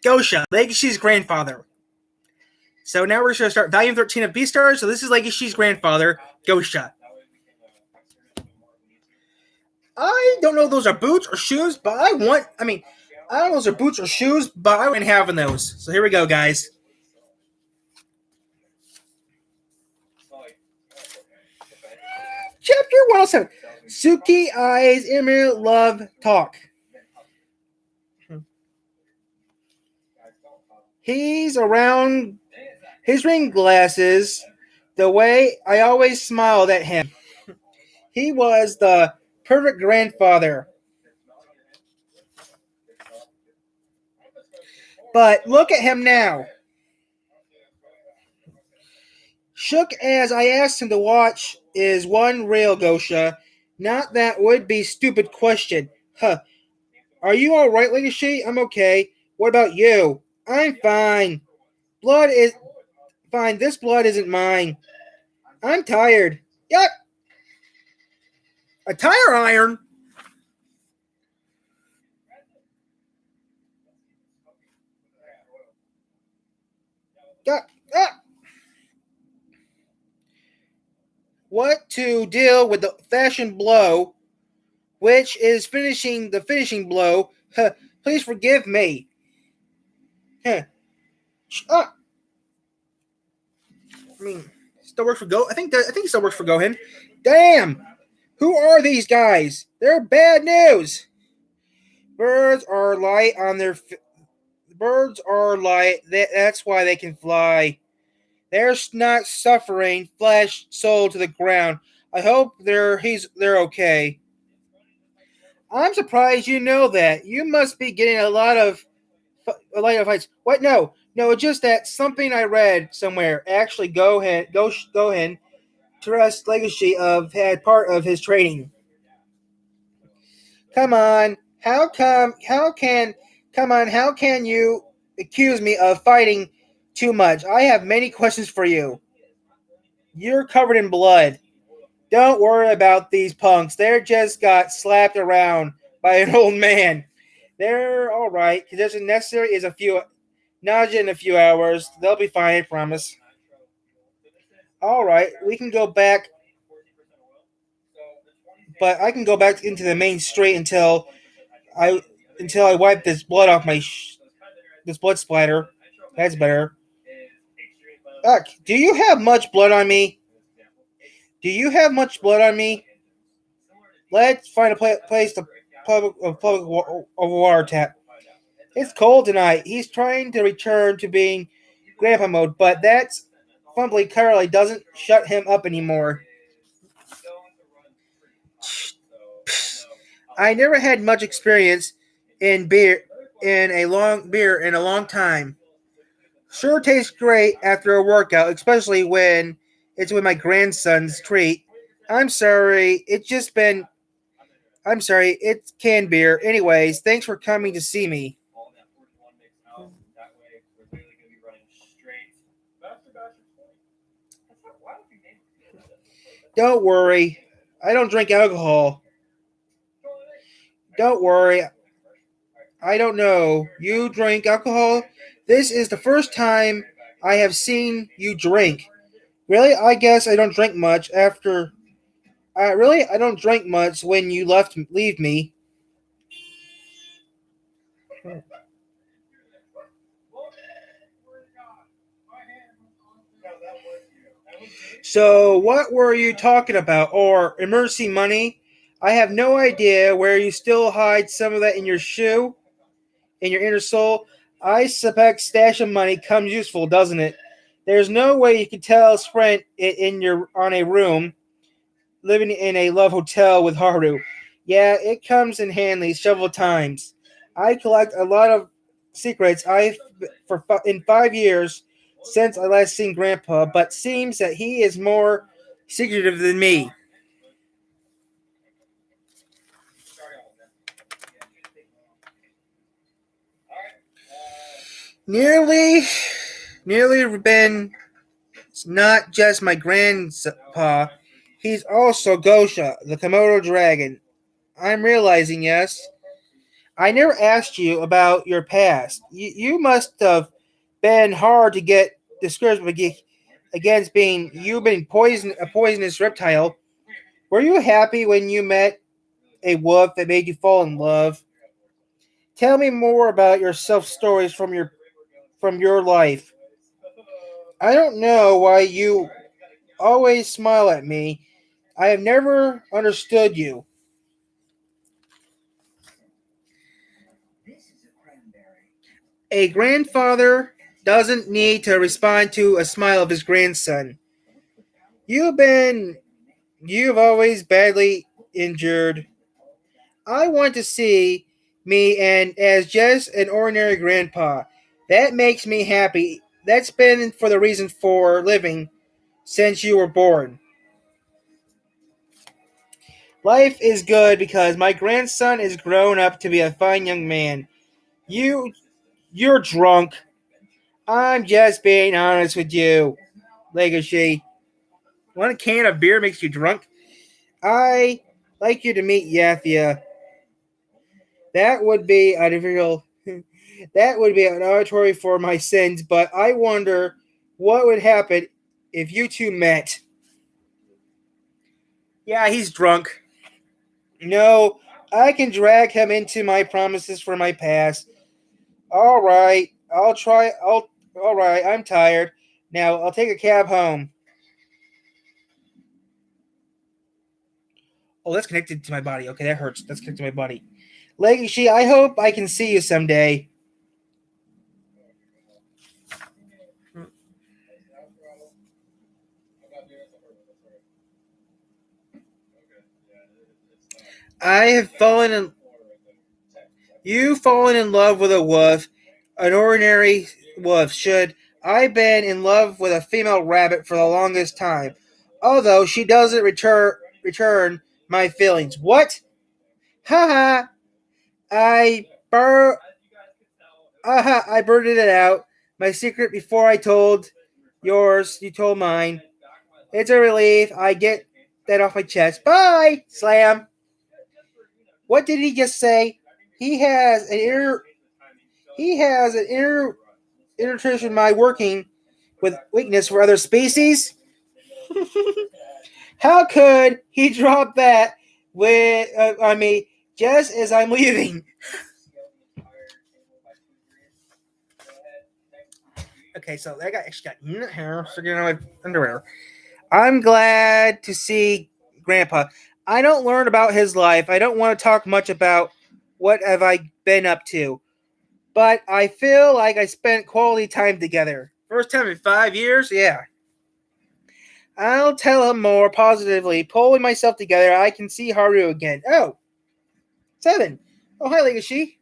Gosha, Legacy's grandfather. So now we're going to start Volume 13 of Beastars. So this is Legacy's grandfather, Gosha. I don't know if those are boots or shoes, but I don't know if those are boots or shoes, but I wouldn't having those. So here we go, guys. Chapter 107. Suki Eyes Imir Love Talk. He's around his ring glasses the way I always smiled at him. He was the perfect grandfather. But look at him now. Shook as I asked him to watch is one real Gosha. Not that would be stupid question. Huh. Are you alright, Legacy? I'm okay. What about you? I'm fine. Blood is fine. This blood isn't mine. I'm tired. Yuck. A tire iron? Yuck. Yuck. What to deal with the fashion blow, which is the finishing blow. Huh. Please forgive me. Huh. Ah. Still works for Go. I think it still works for Gohan. Damn! Who are these guys? They're bad news. Birds are light on their. Birds are light. That's why they can fly. They're not suffering flesh, soul to the ground. I hope they're okay. I'm surprised you know that. You must be getting a lot of fights. What? No, it's just that something I read somewhere. Actually, Gohan, Trust Legacy had part of his training. Come on, how can you accuse me of fighting too much? I have many questions for you. You're covered in blood. Don't worry about these punks. They just got slapped around by an old man. They're all right. Condition necessary is a few nausea in a few hours. They'll be fine, I promise. All right, we can go back, but I can go back into the main street until I wipe this blood off this blood splatter. That's better. Do you have much blood on me? Let's find a place to public water tap. It's cold tonight. He's trying to return to being grandpa mode, but that's fumbly Carly doesn't shut him up anymore. I never had much experience in beer in a long time. Sure tastes great after a workout, especially when it's with my grandson's treat. I'm sorry, it's canned beer. Anyways, thanks for coming to see me. Don't worry, I don't drink alcohol. Don't worry, I don't know. You drink alcohol? This is the first time I have seen you drink. Really? I guess I don't drink much after. I don't drink much when you leave me. So, what were you talking about? Or emergency money? I have no idea where you still hide some of that in your shoe, in your inner soul. I suspect stash of money comes useful, doesn't it? There's no way you can tell Sprint it in your on a room, living in a love hotel with Haru. Yeah, it comes in handy several times. I collect a lot of secrets. In 5 years since I last seen Grandpa, but seems that he is more secretive than me. Nearly been not just my grandpa, he's also Gosha, the Komodo dragon. I'm realizing, yes. I never asked you about your past. You must have been hard to get discouraged against being you being a poisonous reptile. Were you happy when you met a wolf that made you fall in love? Tell me more about your self stories from your life. I don't know why you always smile at me. I have never understood you. A grandfather doesn't need to respond to a smile of his grandson. You've been you've always badly injured. I want to see me and as just an ordinary grandpa. That makes me happy. That's been for the reason for living since you were born. Life is good because my grandson is grown up to be a fine young man. You you're drunk. I'm just being honest with you, Legacy. One can of beer makes you drunk. I like you to meet Yathia. That would be a real that would be an oratory for my sins, but I wonder what would happen if you two met. Yeah, he's drunk. No, I can drag him into my promises for my past. All right, I'll try. All right, I'm tired. Now I'll take a cab home. Oh, that's connected to my body. Okay, that hurts. That's connected to my body. Legacy, I hope I can see you someday. I have fallen in. You've fallen in love with a wolf, an ordinary wolf. Should I've been in love with a female rabbit for the longest time, although she doesn't return my feelings. What? Haha! I bur. Aha! I blurted it out. My secret before I told yours. You told mine. It's a relief. I get that off my chest. Bye. Slam. What did he just say? He has an inner. He has an inner nutrition my working with weakness for other species. How could he drop that on me just as I'm leaving? Okay, so I got actually got hair sticking on my underwear. I'm glad to see Grandpa. I don't learn about his life. I don't want to talk much about what have I been up to, but I feel like I spent quality time together. First time in 5 years, yeah. I'll tell him more positively. Pulling myself together, I can see Haru again. Oh, 7. Oh, hi, Legacy.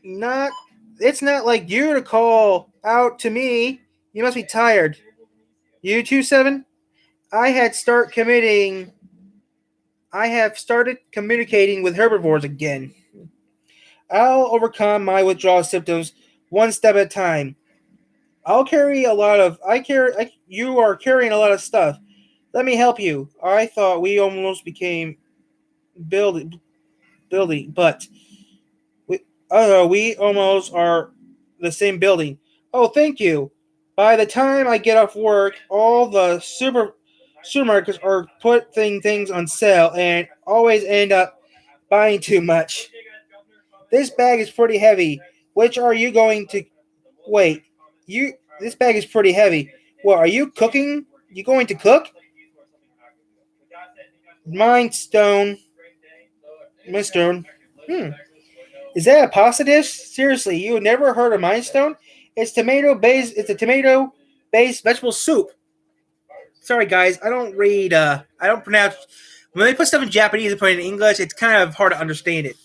Not. It's not like you to call out to me. You must be tired. You too, 7? I had start committing. I have started communicating with herbivores again. I'll overcome my withdrawal symptoms one step at a time. I'll carry a lot of. I carry. You are carrying a lot of stuff. Let me help you. I thought we almost became building, but we almost are the same building. Oh, thank you. By the time I get off work, all the supermarkets are putting things on sale and always end up buying too much. This bag is pretty heavy. Which are you going to wait? You this bag is pretty heavy. Well, are you cooking? You going to cook? Mind stone. Mind stone. Hmm. Is that a pasta dish? Seriously, you never heard of Mind Stone? It's tomato based. It's a tomato based vegetable soup. Sorry, guys, I don't read. I don't pronounce. When they put stuff in Japanese and put it in English, it's kind of hard to understand it.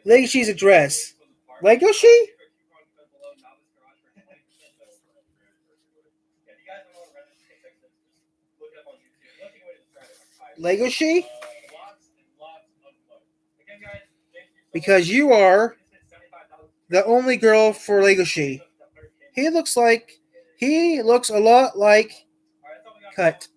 Legacy's address. Legacy? Legacy? Because you are the only girl for Legacy. He looks like. He looks a lot like. Cut.